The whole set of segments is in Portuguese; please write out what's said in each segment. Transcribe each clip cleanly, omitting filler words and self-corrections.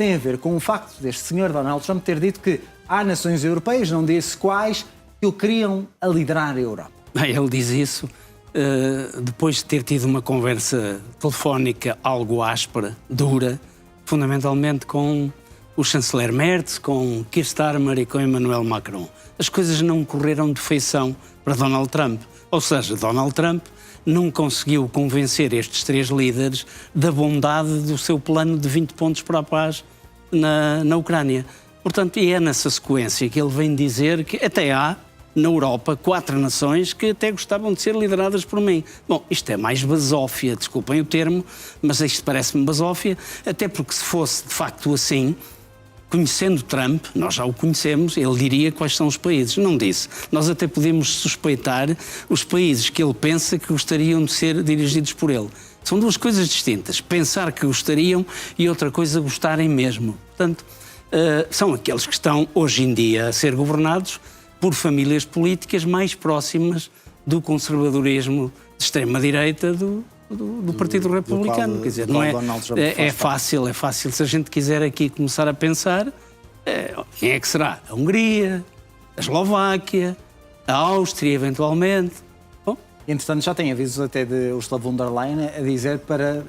tem a ver com o facto deste senhor Donald Trump ter dito que há nações europeias, não disse quais, que o queriam a liderar a Europa. Ele diz isso depois de ter tido uma conversa telefónica algo áspera, dura, fundamentalmente com o chanceler Merz, com Keir Starmer e com Emmanuel Macron. As coisas não correram de feição para Donald Trump. Ou seja, Donald Trump não conseguiu convencer estes três líderes da bondade do seu plano de 20 pontos para a paz na Ucrânia. Portanto, e é nessa sequência que ele vem dizer que até há, na Europa, 4 nações que até gostavam de ser lideradas por mim. Bom, isto é mais basófia, desculpem o termo, mas isto parece-me basófia, até porque se fosse de facto assim, conhecendo Trump, nós já o conhecemos, ele diria quais são os países. Não disse. Nós até podemos suspeitar os países que ele pensa que gostariam de ser dirigidos por ele. São duas coisas distintas. Pensar que gostariam e outra coisa gostarem mesmo. Portanto, são aqueles que estão hoje em dia a ser governados por famílias políticas mais próximas do conservadorismo de extrema-direita do Partido Republicano. Quer dizer, não é fácil, se a gente quiser aqui começar a pensar, quem é que será? A Hungria, a Eslováquia, a Áustria, eventualmente. Bom. Entretanto, já tem avisos até de Ursula von der Leyen a dizer para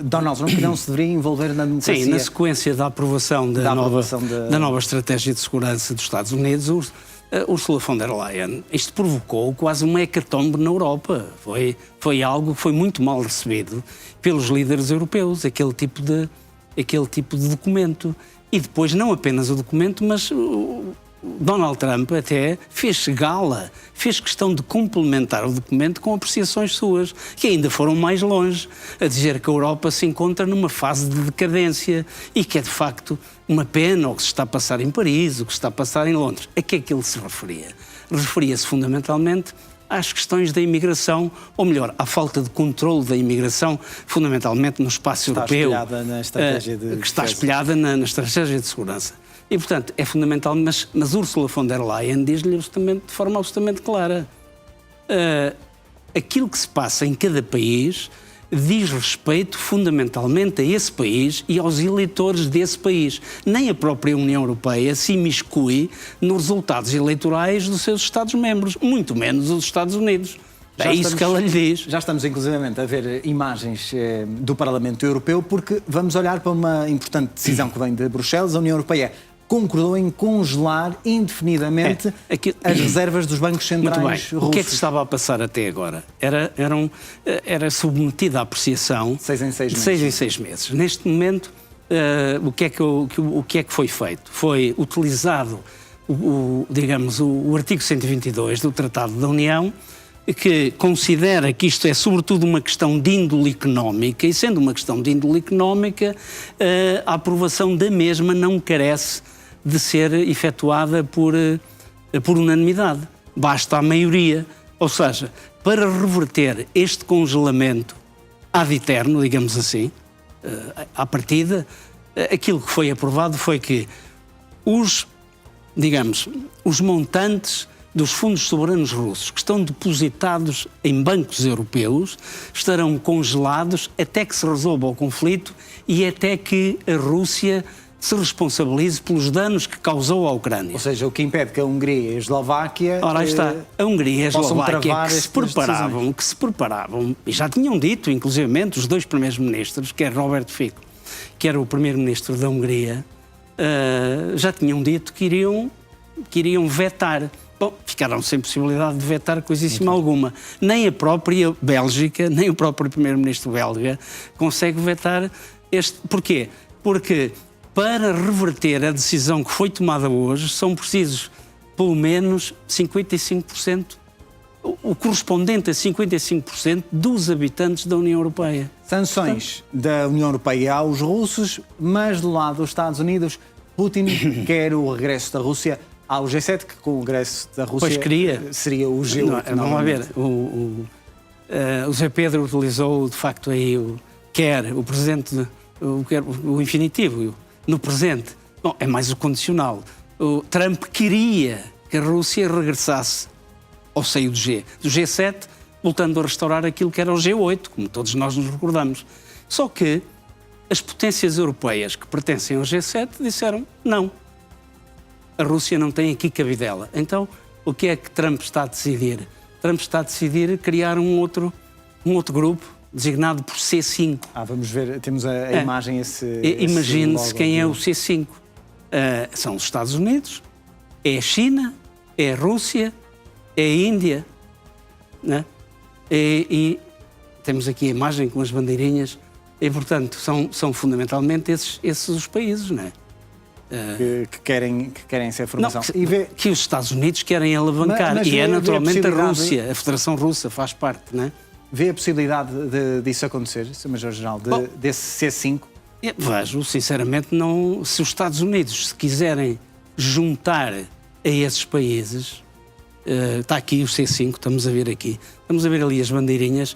Donald Trump que não se deveria envolver na democracia. Sim, na sequência da aprovação da nova estratégia de segurança dos Estados Unidos, Ursula von der Leyen, isto provocou quase uma hecatombe na Europa. Foi algo que foi muito mal recebido pelos líderes europeus, aquele tipo de documento. E depois, não apenas o documento, mas Donald Trump até fez gala, fez questão de complementar o documento com apreciações suas, que ainda foram mais longe, a dizer que a Europa se encontra numa fase de decadência e que é de facto uma pena o que se está a passar em Paris, o que se está a passar em Londres. A que é que ele se referia? Referia-se fundamentalmente às questões da imigração, ou melhor, à falta de controle da imigração, fundamentalmente no espaço europeu, que está espelhada na estratégia de segurança. E, portanto, é fundamental, mas Ursula von der Leyen diz-lhe de forma absolutamente clara. Aquilo que se passa em cada país diz respeito fundamentalmente a esse país e aos eleitores desse país. Nem a própria União Europeia se imiscui nos resultados eleitorais dos seus Estados-membros, muito menos os Estados Unidos. É isso que ela lhe diz. Já estamos, inclusivamente, a ver imagens do Parlamento Europeu, porque vamos olhar para uma importante decisão que vem de Bruxelas. A União Europeia concordou em congelar indefinidamente as reservas dos bancos centrais russos. O que é que se estava a passar até agora? Era submetida à apreciação de 6 em 6 meses. Neste momento, o que é que foi feito? Foi utilizado, o artigo 122 do Tratado da União, que considera que isto é sobretudo uma questão de índole económica, e sendo uma questão de índole económica, a aprovação da mesma não carece de ser efetuada por unanimidade. Basta a maioria. Ou seja, para reverter este congelamento ad eterno, digamos assim, à partida, aquilo que foi aprovado foi que os montantes dos fundos soberanos russos que estão depositados em bancos europeus estarão congelados até que se resolva o conflito e até que a Rússia se responsabilize pelos danos que causou à Ucrânia. Ou seja, o que impede que a Hungria e a Eslováquia... Ora, aí está. A Hungria e a Eslováquia que se preparavam, e já tinham dito, inclusivamente, os dois primeiros ministros, quer Robert Fico, que era o primeiro-ministro da Hungria, já tinham dito que iriam vetar. Bom, ficaram sem possibilidade de vetar coisíssima alguma. Nem a própria Bélgica, nem o próprio primeiro-ministro belga consegue vetar este... Porquê? Porque para reverter a decisão que foi tomada hoje são precisos pelo menos 55%, o correspondente a 55% dos habitantes da União Europeia. Sanções da União Europeia aos russos, mas do lado dos Estados Unidos, Putin quer o regresso da Rússia ao G7, que com o regresso da Rússia seria o G8. Vamos lá ver, o Zé Pedro utilizou de facto aí o presente, o infinitivo, no presente. Bom, é mais o condicional. O Trump queria que a Rússia regressasse ao seio do G7, voltando a restaurar aquilo que era o G8, como todos nós nos recordamos. Só que as potências europeias que pertencem ao G7 disseram não. A Rússia não tem aqui cabidela. Então, o que é que Trump está a decidir? Trump está a decidir criar um outro grupo, designado por C5. Vamos ver, temos a imagem, Imagine-se quem é o C5. São os Estados Unidos, é a China, é a Rússia, é a Índia, né? E temos aqui a imagem com as bandeirinhas, e portanto são fundamentalmente esses os países, não é? Que querem essa formação. Que os Estados Unidos querem alavancar, mas é naturalmente a Rússia, a Federação Russa faz parte, não é? Vê a possibilidade disso acontecer, Sr. Major-General, desse C5? Vejo, sinceramente, não. Se os Estados Unidos se quiserem juntar a esses países, está aqui o C5, estamos a ver aqui, estamos a ver ali as bandeirinhas,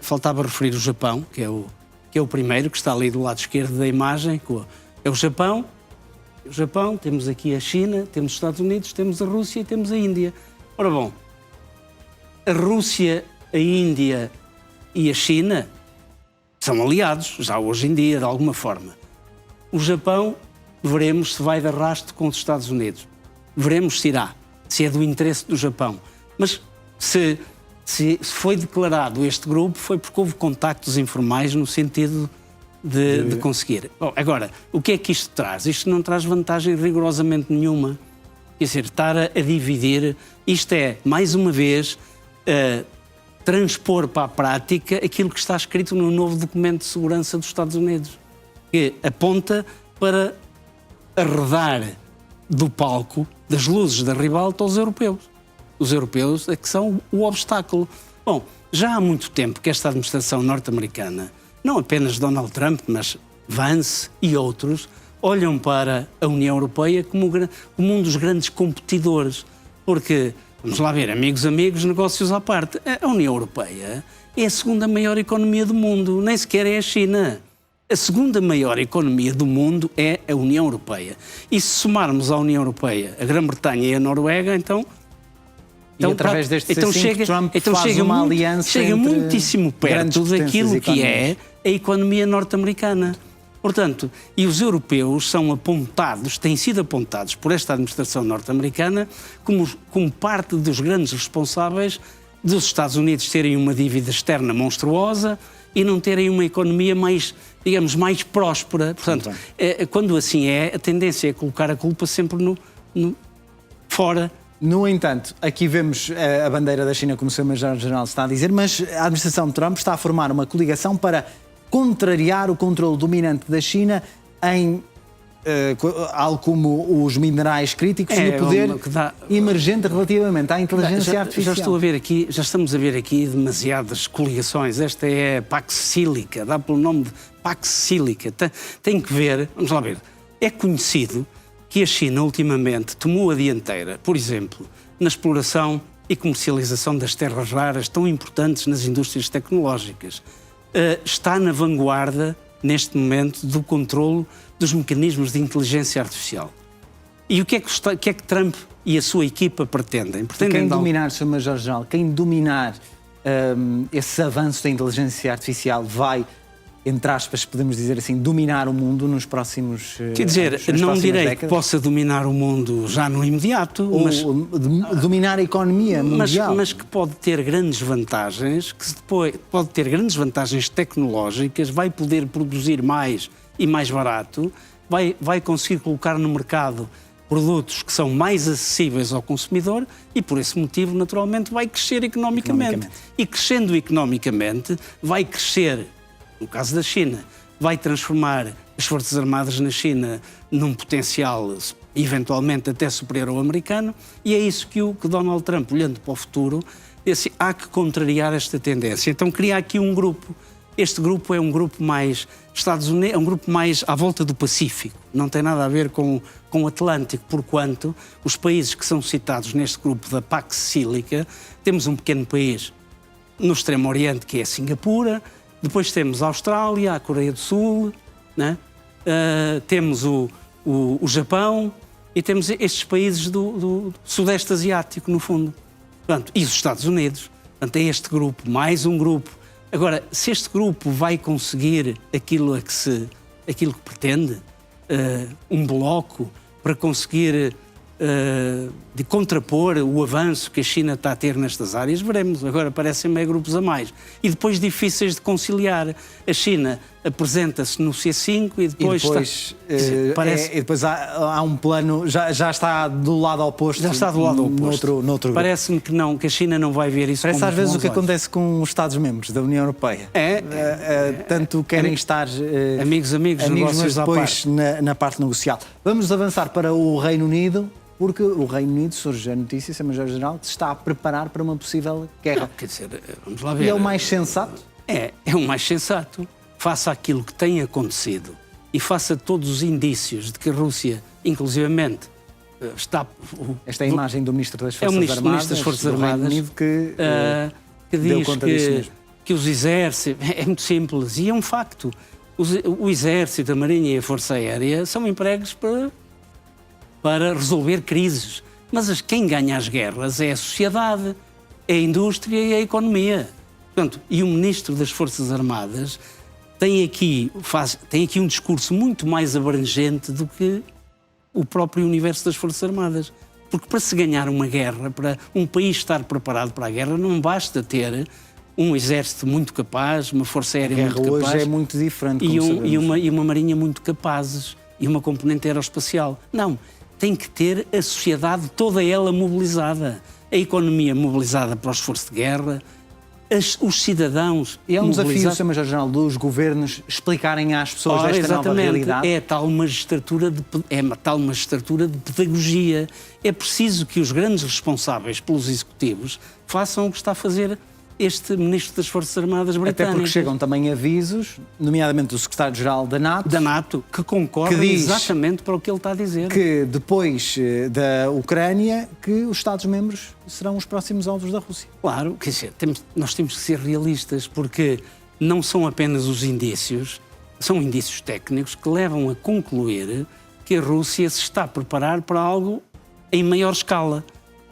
faltava referir o Japão, que é o primeiro, que está ali do lado esquerdo da imagem, é o Japão. Temos aqui a China, temos os Estados Unidos, temos a Rússia e temos a Índia. Ora bom, a Rússia, a Índia e a China são aliados, já hoje em dia, de alguma forma. O Japão, veremos se vai de arrasto com os Estados Unidos. Veremos se irá, se é do interesse do Japão. Mas se foi declarado este grupo, foi porque houve contactos informais no sentido de conseguir. Bom, agora, o que é que isto traz? Isto não traz vantagem rigorosamente nenhuma. Quer dizer, estar a dividir, isto é, mais uma vez, transpor para a prática aquilo que está escrito no novo documento de segurança dos Estados Unidos, que aponta para arredar do palco, das luzes da ribalta, aos europeus. Os europeus é que são o obstáculo. Bom, já há muito tempo que esta administração norte-americana, não apenas Donald Trump, mas Vance e outros, olham para a União Europeia como um dos grandes competidores. Porque, vamos lá ver, amigos, negócios à parte, a União Europeia é a segunda maior economia do mundo, nem sequer é a China. A segunda maior economia do mundo é a União Europeia. E se somarmos à União Europeia a Grã-Bretanha e a Noruega, então através deste C5, Trump faz uma aliança chega muitíssimo perto daquilo que é a economia norte-americana. Portanto, e os europeus são apontados, têm sido apontados por esta administração norte-americana como parte dos grandes responsáveis dos Estados Unidos terem uma dívida externa monstruosa e não terem uma economia mais, digamos, mais próspera. Portanto, quando assim é, a tendência é colocar a culpa sempre fora. No entanto, aqui vemos a bandeira da China, como o Sr. Major-General está a dizer, mas a administração de Trump está a formar uma coligação para contrariar o controle dominante da China em algo como os minerais críticos e o poder emergente relativamente à inteligência artificial. Já estamos a ver aqui demasiadas coligações. Esta é a Pax Sílica, dá pelo nome de Pax Sílica. Tem que ver, vamos lá ver, é conhecido que a China ultimamente tomou a dianteira, por exemplo, na exploração e comercialização das terras raras tão importantes nas indústrias tecnológicas. Está na vanguarda, neste momento, do controlo dos mecanismos de inteligência artificial. E o que é que Trump e a sua equipa pretendem? Quem dominar, Sr. Major-General, quem dominar esse avanço da inteligência artificial vai, entre aspas, podemos dizer assim, dominar o mundo nos próximos Quer dizer, não direi que possa dominar o mundo já no imediato, mas dominar a economia mundial. Mas que pode ter grandes vantagens, pode ter grandes vantagens tecnológicas, vai poder produzir mais e mais barato, vai conseguir colocar no mercado produtos que são mais acessíveis ao consumidor e, por esse motivo, naturalmente, vai crescer economicamente. E crescendo economicamente, vai crescer, no caso da China, vai transformar as Forças Armadas na China num potencial eventualmente até superior ao americano, e é isso que Donald Trump, olhando para o futuro, disse: há que contrariar esta tendência. Então cria aqui um grupo. Este grupo é um grupo mais Estados Unidos, é um grupo mais à volta do Pacífico, não tem nada a ver com o Atlântico, porquanto os países que são citados neste grupo da Pax Sílica, temos um pequeno país no Extremo Oriente que é Singapura, depois temos a Austrália, a Coreia do Sul, né? Temos o Japão e temos estes países do Sudeste Asiático, no fundo. Portanto, e os Estados Unidos. Portanto, é este grupo, mais um grupo Agora, se este grupo vai conseguir aquilo que pretende, um bloco para conseguir de contrapor o avanço que a China está a ter nestas áreas, veremos. Agora parecem-me grupos a mais. E depois difíceis de conciliar. A China apresenta-se no C5 e depois e depois há um plano, já está do lado oposto. Já está do lado oposto. Noutro Parece-me que a China não vai ver isso. Parece às vezes o que acontece com os Estados-membros da União Europeia. Tanto querem estar amigos, mas depois na parte negocial. Vamos avançar para o Reino Unido, porque o Reino Unido, surge a notícia, Sr. Major-General, se está a preparar para uma possível guerra. Não, quer dizer, vamos lá ver. E é o mais sensato? É o mais sensato. Faça aquilo que tem acontecido e faça todos os indícios de que a Rússia, inclusivamente, está... Esta é a imagem do Ministro das Forças Armadas, Ministro das Forças Armadas, Unido, que diz conta disso mesmo. Que os exércitos... É muito simples e é um facto. O Exército, a Marinha e a Força Aérea são empregos para resolver crises. Mas quem ganha as guerras é a sociedade, é a indústria e a economia. Portanto, e o Ministro das Forças Armadas tem aqui um discurso muito mais abrangente do que o próprio universo das Forças Armadas. Porque para se ganhar uma guerra, para um país estar preparado para a guerra, não basta ter um exército muito capaz, uma força aérea muito capaz. Hoje é muito diferente, e uma marinha muito capazes, e uma componente aeroespacial. Não, tem que ter a sociedade toda ela mobilizada, a economia mobilizada para o esforço de guerra, os cidadãos. E é um desafio, Sr. Major-General, dos governos explicarem às pessoas esta nova realidade? É tal magistratura de pedagogia. É preciso que os grandes responsáveis pelos executivos façam o que está a fazer este Ministro das Forças Armadas britânicas. Até porque chegam também avisos, nomeadamente do Secretário-Geral da NATO, que concorda exatamente para o que ele está a dizer. Que depois da Ucrânia, que os Estados-membros serão os próximos alvos da Rússia. Claro, quer dizer, nós temos que ser realistas, porque não são apenas os indícios, são indícios técnicos que levam a concluir que a Rússia se está a preparar para algo em maior escala.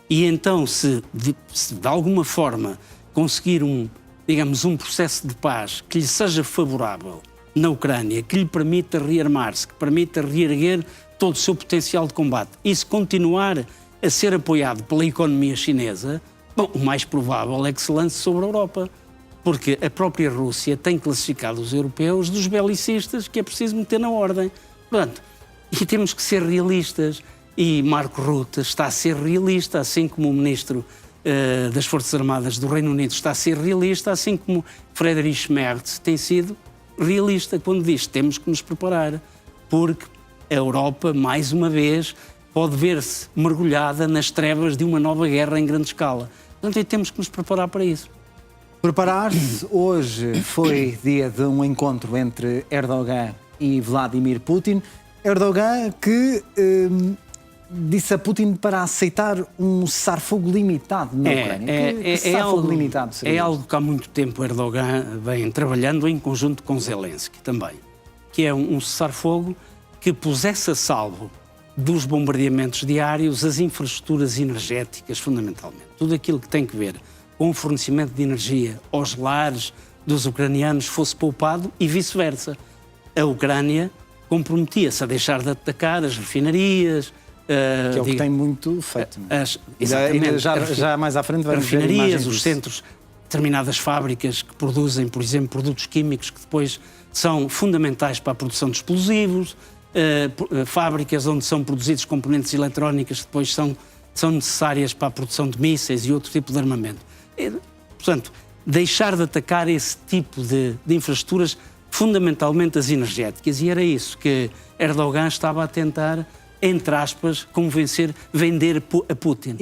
E então, se de alguma forma conseguir um processo de paz que lhe seja favorável na Ucrânia, que lhe permita rearmar-se, que permita reerguer todo o seu potencial de combate, e se continuar a ser apoiado pela economia chinesa, o mais provável é que se lance sobre a Europa, porque a própria Rússia tem classificado os europeus dos belicistas que é preciso meter na ordem. Portanto, e temos que ser realistas, e Marco Rutte está a ser realista, assim como o Ministro das Forças Armadas do Reino Unido está a ser realista, assim como Friedrich Merz tem sido realista quando diz que temos que nos preparar, porque a Europa, mais uma vez, pode ver-se mergulhada nas trevas de uma nova guerra em grande escala. Portanto, temos que nos preparar para isso. Preparar-se. Hoje foi dia de um encontro entre Erdogan e Vladimir Putin. Erdogan que disse a Putin para aceitar um cessar-fogo limitado na Ucrânia. Que cessar-fogo limitado seria? É algo que há muito tempo Erdogan vem trabalhando em conjunto com Zelensky também, que é um cessar-fogo que pusesse a salvo dos bombardeamentos diários as infraestruturas energéticas, fundamentalmente. Tudo aquilo que tem que ver com o fornecimento de energia aos lares dos ucranianos fosse poupado e vice-versa. A Ucrânia comprometia-se a deixar de atacar as refinarias, que é o que tem muito feito. Exatamente. Já mais à frente vamos ver refinarias, os centros, determinadas fábricas que produzem, por exemplo, produtos químicos que depois são fundamentais para a produção de explosivos, fábricas onde são produzidos componentes eletrónicos que depois são necessárias para a produção de mísseis e outro tipo de armamento. Portanto, deixar de atacar esse tipo de infraestruturas, fundamentalmente as energéticas, e era isso que Erdogan estava a tentar, entre aspas, vender a Putin.